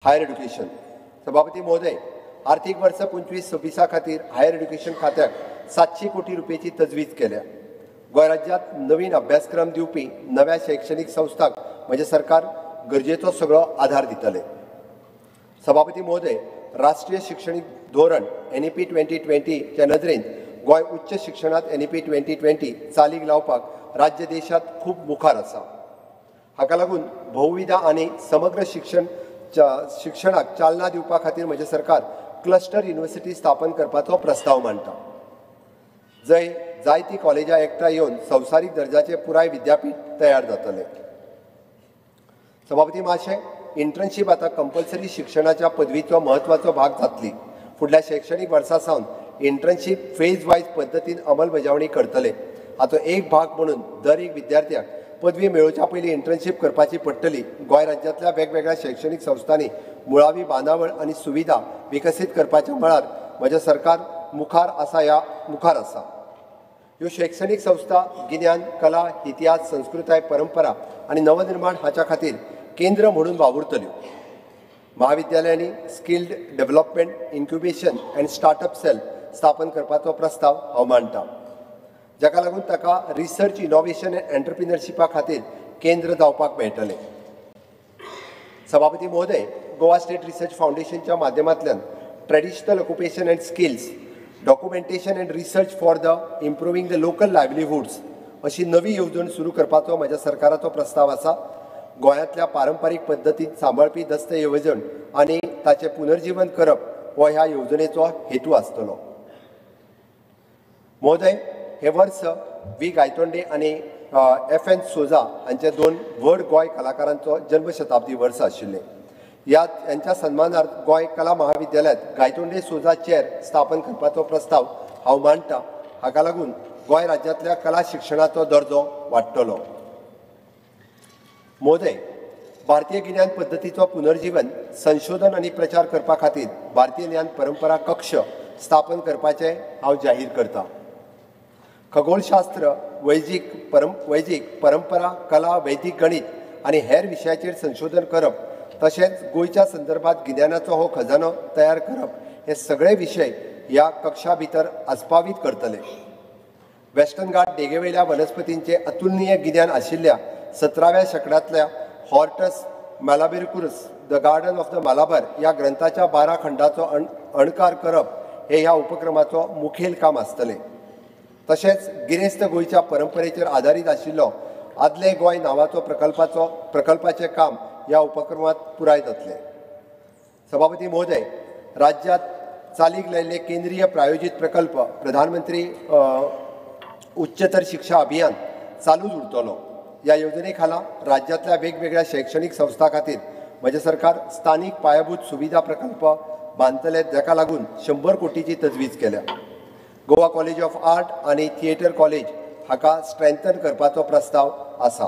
Higher education सभापती महोदय, आर्थिक वर्ष 25-26 खातीर हायर एड्युकेशन खात्याक 700 कोटी रुपयाची तजवीज केल्या। गोंय राज्यात नवीन अभ्यासक्रम दिवपी नव्या शैक्षणिक संस्थांक म्हणजे सरकार गरजेचो सगळो आधार दितले। सभापती महोदय, राष्ट्रीय शैक्षणिक धोरण NEP 2020 च्या नदरेन गोंय उच्च शिक्षणात NEP 2020 चालीक लावपाक राज्य देशात खूप मुखार आसा। हाका लागून बहुविध आणि समग्र शिक्षणाक चालना दिवपा खातीर म्हजे सरकार क्लस्टर युनिव्हर्सिटी स्थापन करपाचो प्रस्ताव मांडटा। जंय जायती कॉलेजां एकठांय येवन संवसारीक दर्जाचे पुराय विद्यापीठ तयार जातले। सभापती महाशय, इंटर्नशीप आता कंपल्सरी शिक्षणाच्या पदवीचो महत्वाचो भाग जातली। फुडल्या शैक्षणिक वर्सा सावन इंटर्नशीप फेज वायज पद्दतीन अंमलबजावणी करतले। हाचो एक भाग म्हणून दर एक विद्यार्थ्याक पदवी मेळोवच्या पयलीं इंटर्नशीप करपाची पडटली। गोंय राज्यांतल्या वेगवेगळ्या शैक्षणिक संस्थांनी मुळावी बांदावळ आनी सुविधा विकसीत करपाच्या मळार म्हजें सरकार मुखार आसा। ह्यो शैक्षणिक संस्था गिन्यान, कला, इतिहास, संस्कृताय, परंपरा आनी नवनिर्माण हाच्या खातीर केंद्र म्हणून वावुरतल्यो। महाविद्यालयांनी skilled development, incubation and startup cell स्थापन करपाचो प्रस्ताव हांव मांडटां, जाका लागून ताका रिसर्च, इनोव्हेशन अँड एंटरप्रिनरशिपा खातीर केंद्र जावपाक मेळटलें। सभापती महोदय, गोवा स्टेट रिसर्च फाउंडेशनच्या माध्यमांतल्यान traditional occupation and skills, documentation and research for the improving the local livelihoods अशी नवी येवजण सुरू करपाचो म्हज्या सरकाराचो प्रस्ताव आसा। गोंयांतल्या पारंपारीक पद्दतीन सांबाळपी दस्त येवजण आनी ताचें पुनर्जीवन करप हो ह्या येवजणेचो हेतू आसतलो। महोदय, हे वर्स V. गायतोंडे आनी FN सोजा हांचे 2 व्हड गोंय कलाकारांचो जन्मशताब्दी वर्स आशिल्ले। यांच्या सन्मानार्थ गोंय कला महाविद्यालयांत गायतोंडे सोजा चेर स्थापन करपाचो प्रस्ताव हांव मांडटां। हाका लागून गोंय राज्यांतल्या कला शिक्षणाचो दर्जो वाडटलो। महोदय, भारतीय गिन्यान पद्दतीचो पुनर्जीवन, संशोधन आनी प्रचार करपा खातीर भारतीय ज्ञान परंपरा कक्ष स्थापन करपाचें हांव जाहीर करतां। खगोलशास्त्र, वैजीक, परंपरा, कला, वैदीक गणित आनी हेर विशयाचेर संशोधन करप तशेंच गोंयच्या संदर्भात गिन्यानाचो हो खजानो तयार करप हे सगळे विशय ह्या कक्षा भितर आस्पावीत करतले। वेस्टर्न घाट देगेवयल्या वनस्पतींचे अतुलनीय गिन्यान आशिल्ल्या 17व्या शेंकड्यांतल्या Hortus Malabaricus the garden of the Malabar ह्या ग्रंथाच्या 12 खंडांचो अणकार करप हे ह्या उपक्रमाचो मुखेल काम आसतलें। तशेंच गिरेस्त गोंयच्या परंपरेचेर आदारीत आशिल्लो आदले गोंय नांवाचो प्रकल्पाचें काम ह्या उपक्रमांत पुराय जातलें। सभापती महोदय, राज्यांत चालीक लायिल्ले केंद्रीय प्रायोजीत प्रकल्प प्रधानमंत्री उच्चतर शिक्षा अभियान चालूच उरतलो। ह्या येवजणे खाला राज्यांतल्या वेगवेगळ्या शैक्षणिक संस्था खातीर म्हजें सरकार स्थानीक पायाभूत सुविधा प्रकल्प बांदतले, जाका लागून 100 कोटीची तजवीज केल्या। गोवा कॉलेज ऑफ आर्ट आनी थिएटर कॉलेज हाका स्ट्रेंथन करपाचो प्रस्ताव आसा।